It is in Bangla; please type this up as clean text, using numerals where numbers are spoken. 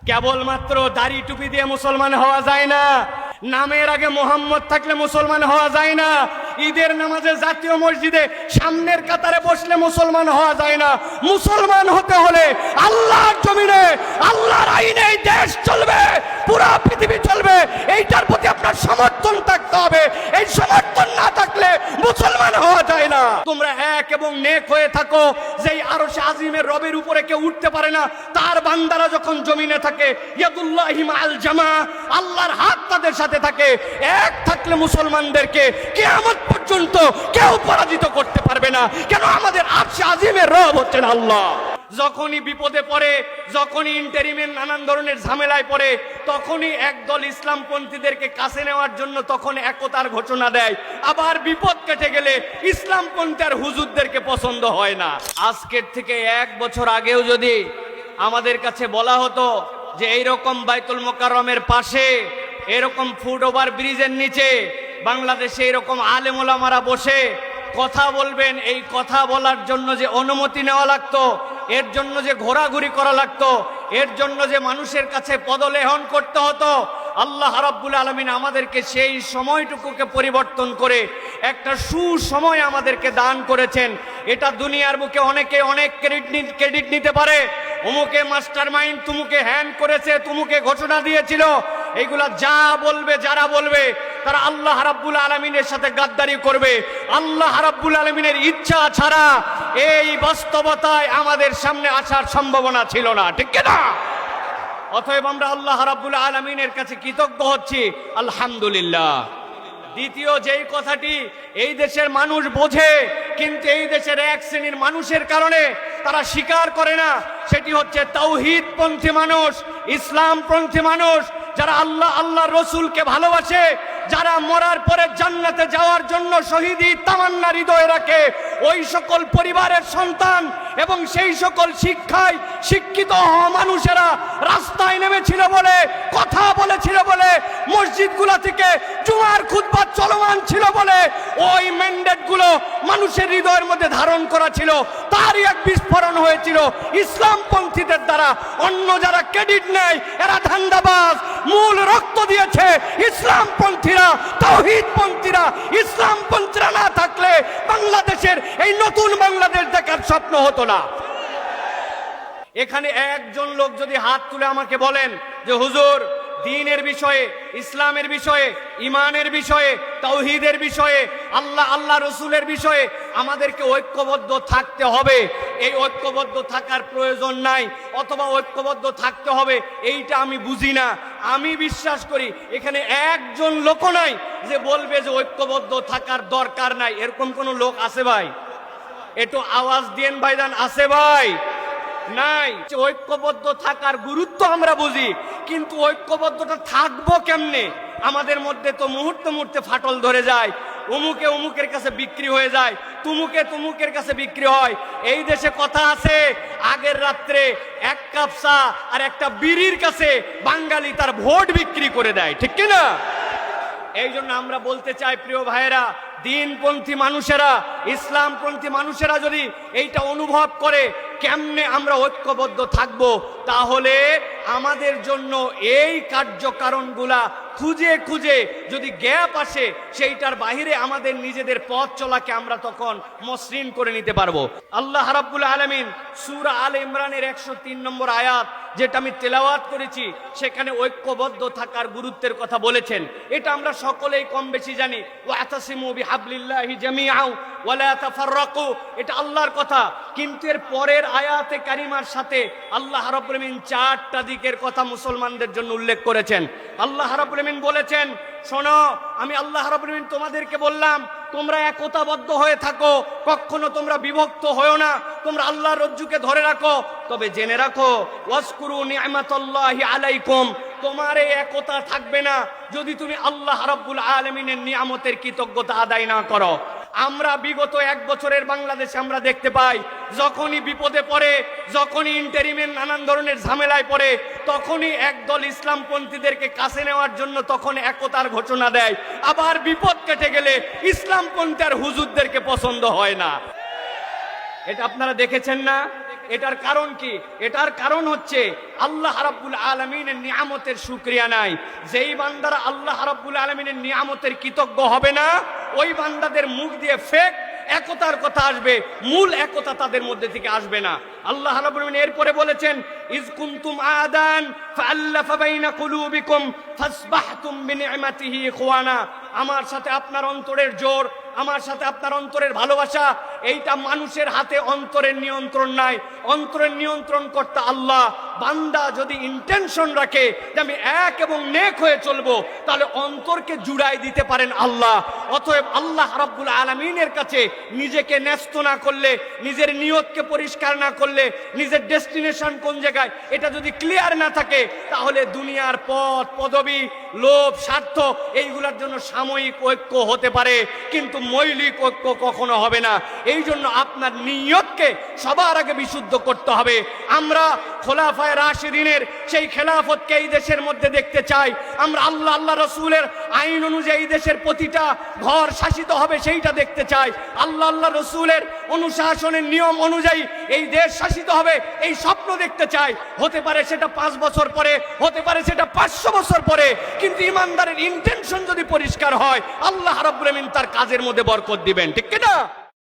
কেবলমাত্র দাড়ি টুপি দিয়ে মুসলমান হওয়া যায় না, নামের আগে মোহাম্মদ থাকলে মুসলমান হওয়া যায় না, ঈদের নামাজে জাতীয় মসজিদে সামনের কাতারে বসলে মুসলমান হওয়া যায় না। মুসলমান হতে হলে আল্লাহর জমিনে আল্লাহর আইনে এই দেশ চলবে, পুরো পৃথিবী চলবে, এইটার প্রতি আপনার সমর্থন থাকতে হবে। এই সমর্থন না থাকলে মুসলমান হওয়া যায় না। তোমরা এক এবং নেক হয়ে থাকো, যেই আরশে আজিমের রবের উপরে কেউ উঠতে পারে না, তার বান্দারা যখন জমিনে থাকে, ইয়াদুল্লাহি মাআল জামা, আল্লাহর হাত তাদের সাথে থাকে। এক থাকলে মুসলমানদেরকে কিয়ামত পর্যন্ত কেউ পরাজিত করতে পারবে না। কেন? আমাদের আরশে আজিমের রব হচ্ছেন আল্লাহ। যখনই বিপদে পড়ে, যখনই ইন্টারিমের নানান ধরনের ঝামেলায় পড়ে, তখনই একদল ইসলামপন্থীদেরকে কাছে নেওয়ার জন্য তখন একতার ঘোষণা দেয়। আবার বিপদ কেটে গেলে ইসলামপন্থী আর হুজুরদেরকে পছন্দ হয় না। আজকের থেকে 1 বছর আগেও যদি আমাদের কাছে বলা হতো যে এইরকম বাইতুল মোকাররমের পাশে, এরকম ফুট ওভার ব্রিজের নিচে বাংলাদেশে এরকম আলেম ওলামারা বসে কথা বলবেন, এই কথা বলার জন্য যে অনুমতি নেওয়া লাগতো, এর জন্য যে ঘোরাঘুরি করা লাগতো, এর জন্য যে মানুষের কাছে পদলেহন করতে হতো, আল্লাহ রাব্বুল আলামিন আমাদেরকে সেই সময়টুকুকে পরিবর্তন করে একটা সুসময় আমাদেরকে দান করেছেন। এটা দুনিয়ার বুকে অনেকে অনেক ক্রেডিট নিতে পারে। অমুকে মাস্টার মাইন্ড, তুমুকে হ্যান্ড করেছে, তুমুকে ঘোষণা দিয়েছিল, এইগুলা যা বলবে, যারা বলবে তারা আল্লাহ রাব্বুল আলামিনের সাথে গাদ্দারি করবে। আল্লাহ রাব্বুল আলামিনের ইচ্ছা ছাড়া এই বাস্তবতায় আমাদের সামনে আসার সম্ভাবনা ছিল না, ঠিক না? অতএব আমরা আল্লাহ রাব্বুল আলামিনের কাছে কৃতজ্ঞ হচ্ছি, আলহামদুলিল্লাহ। দ্বিতীয় যেই কথাটি এই দেশের মানুষ বোঝে, কিন্তু এই দেশের এক শ্রেণীর মানুষের কারণে তারা স্বীকার করে না, সেটি হচ্ছে তাওহীদপন্থী মানুষ, ইসলামপন্থী মানুষ, যারা আল্লাহ রসুলকে ভালোবাসে, যারা মরার পরে জান্নাতে যাওয়ার জন্য শহীদি তামান্না হৃদয়ে রাখে, ওই সকল পরিবারের সন্তান এবং সেই সকল শিক্ষায় শিক্ষিত হওয়া মানুষেরা রাস্তায় নেমেছিল বলে, কথা বলেছিল বলে, মসজিদগুলো থেকে জুমার খুতবা চলমান ছিল বলে ওই ম্যান্ডেটগুলো মানুষের হৃদয়ের মধ্যে ধারণ করা ছিল, তারই এক বিস্ফোরণ হয়েছিল ইসলামপন্থীদের দ্বারা। অন্য যারা ক্রেডিট নেয় এরা ধান্দাবাজ। মূল রক্ত দিয়েছে ইসলামপন্থীরা, তাওহীদপন্থীরা। ইসলামপন্থীরা না থাকলে বাংলাদেশের এই নতুন বাংলাদেশ দেখার স্বপ্ন হতো না। এখানে একজন লোক যদি হাত তুলে আমাকে বলেন যে হুজুর, দ্বীনের বিষয়ে, ইসলামের বিষয়ে, ইমানের বিষয়ে, তাওহীদের বিষয়ে, আল্লাহ রসুলের বিষয়ে আমাদেরকে ঐক্যবদ্ধ থাকতে হবে, এই ঐক্যবদ্ধ থাকার প্রয়োজন নাই, অথবা ঐক্যবদ্ধ থাকতে হবে, এইটা আমি বুঝি না। আমি বিশ্বাস করি এখানে একজন লোক নাই যে বলবে যে ঐক্যবদ্ধ থাকার দরকার নাই। এরকম কোন লোক আছে ভাই? একটু আওয়াজ দিয়েন ভাইজান, আছে ভাই? নাই। ঐক্যবদ্ধ থাকার গুরুত্ব আমরা বুঝি, কিন্তু ঐক্যবদ্ধটা থাকবো কেমনে? আমাদের মধ্যে তো মুহূর্তে মুহূর্তে ফাটল ধরে যায়, অমুকে অমুকের কাছে বিক্রি হয়ে যায়, তুমুকে তুমুকের কাছে বিক্রি হয়। এই দেশে কথা আছে, আগের রাত্রে 1 কাপ চা আর একটা বিড়ির কাছে বাঙালি তার ভোট বিক্রি করে দেয়, ঠিক কিনা? এই জন্য আমরা বলতে চাই, প্রিয় ভাইয়েরা, দ্বীনপন্থী মানুষেরা, ইসলামপন্থী মানুষেরা যদি এইটা অনুভব করে কেমনে আমরা ঐক্যবদ্ধ থাকব, তাহলে আমাদের জন্য এই কার্যকারণগুলা খুঁজে খুঁজে যদি গ্যাপ আসে, সেইটার বাহিরে আমাদের নিজেদের পথ চলাকে আমরা তখন মসৃণ করে নিতে পারবো। আল্লাহ রাব্বুল আলামিন সূরা আলে ইমরানের 103 নম্বর আয়াত, যেটা আমি তেলাওয়াত করেছি, সেখানে ঐক্যবদ্ধ থাকার গুরুত্বের কথা বলেছেন। এটা আমরা সকলেই কম বেশি জানি। ওয়াতাসিমু বিহাবলিল্লাহি জামিআ ওয়া লা তাফাররাকু, এটা আল্লাহর কথা। কিন্তু এর পরের আয়াতে কারিমার সাথে আল্লাহ রাব্বুল আলামিন 4টা দিকের কথা মুসলমানদের জন্য উল্লেখ করেছেন। আল্লাহ রাব্বুল আলামিন বলেছেন, শোনো, আমি আল্লাহ রাব্বুল আলামিন তোমাদেরকে বললাম তোমরা একতাবদ্ধ হয়ে থাকো, কখনো তোমরা বিভক্ত হয়ো না, তোমরা আল্লাহর রজ্জুকে ধরে রাখো। তবে জেনে রাখো, ওয়াজকুরু নি'মাতাল্লাহি আলাইকুম, তোমার এই একতা থাকবে না যদি তুমি আল্লাহ রাব্বুল আলামিনের নিয়ামতের কৃতজ্ঞতা আদায় না করো। আমরা বিগত 1 বছরের বাংলাদেশে আমরা দেখতে পাই, যখনই বিপদে পড়ে, যখনই ইন্টারিমের নানান ধরনের ঝামেলায় পড়ে, তখনই একদল ইসলামপন্থীদেরকে কাছে নেওয়ার জন্য তখন একতার ঘোষণা দেয়। আবার বিপদ কেটে গেলে ইসলামপন্থী আর হুজুরদেরকে পছন্দ হয় না। এটা আপনারা দেখেছেন না? এটার কারণ কি? এটার কারণ হচ্ছে আল্লাহ রাব্বুল আলামিনের নিয়ামতের শুকরিয়া নাই। যেই বান্দারা আল্লাহ রাব্বুল আলামিনের নিয়ামতের কৃতজ্ঞ হবে না, ওই বান্দাদের মুখ দিয়ে ফেক একতার কথা আসবে, মূল একতা তাদের মধ্যে থেকে আসবে না। আল্লাহ রাব্বুল আলামিন এরপরে বলেছেন, ইজ কুনতুম আদান ফাআল্লাফা বাইনা কুলুবিকুম ফাসবাহতুম বিনি'মাতিহি ইখওয়ানা। আমার সাথে আপনার অন্তরের জোর, আমার সাথে আপনার অন্তরের ভালোবাসা, এইটা মানুষের হাতে অন্তরের নিয়ন্ত্রণ নাই, অন্তরের নিয়ন্ত্রণ করতে আল্লাহ। বান্দা যদি ইন্টেনশন রাখে যে আমি এক এবং নেক হয়ে চলবো, তাহলে অন্তরকে জুড়াই দিতে পারেন আল্লাহ। অতএব আল্লাহ রাব্বুল আলামিনের কাছে নিজেকে ন্যস্ত না করলে, নিজের নিয়তকে পরিষ্কার না করলে, নিজের ডেস্টিনেশন কোন জায়গায় এটা যদি ক্লিয়ার না থাকে, তাহলে দুনিয়ার পথ পদবি, লোভ, স্বার্থ এইগুলোর জন্য সাময়িক ঐক্য হতে পারে, কিন্তু মৌলিক ঐক্য কখনো হবে না। এই জন্য আপনার নিয়তকে সবার আগে বিশুদ্ধ করতে হবে। আমরা খোলাফায়ে রাশিদিনের সেই খেলাফতকে এই দেশের মধ্যে দেখতে চাই। আমরা আল্লাহ রসুলের আইন অনুযায়ী দেশের প্রতিটা ঘর শাসিত হবে সেইটা দেখতে চাই। আল্লাহ রসুলের অনুশাসনের নিয়ম অনুযায়ী এই দেশ শাসিত হবে এই স্বপ্ন দেখতে চাই। হতে পারে সেটা 5 বছর পরে, হতে পারে সেটা 500 বছর পরে, কিন্তু ইমানদারের ইন্টেনশন যদি পরিষ্কার হয়, আল্লাহ রাব্বুল আলামিন তার কাজের মধ্যে বরকত দিবেন। ঠিক কি না?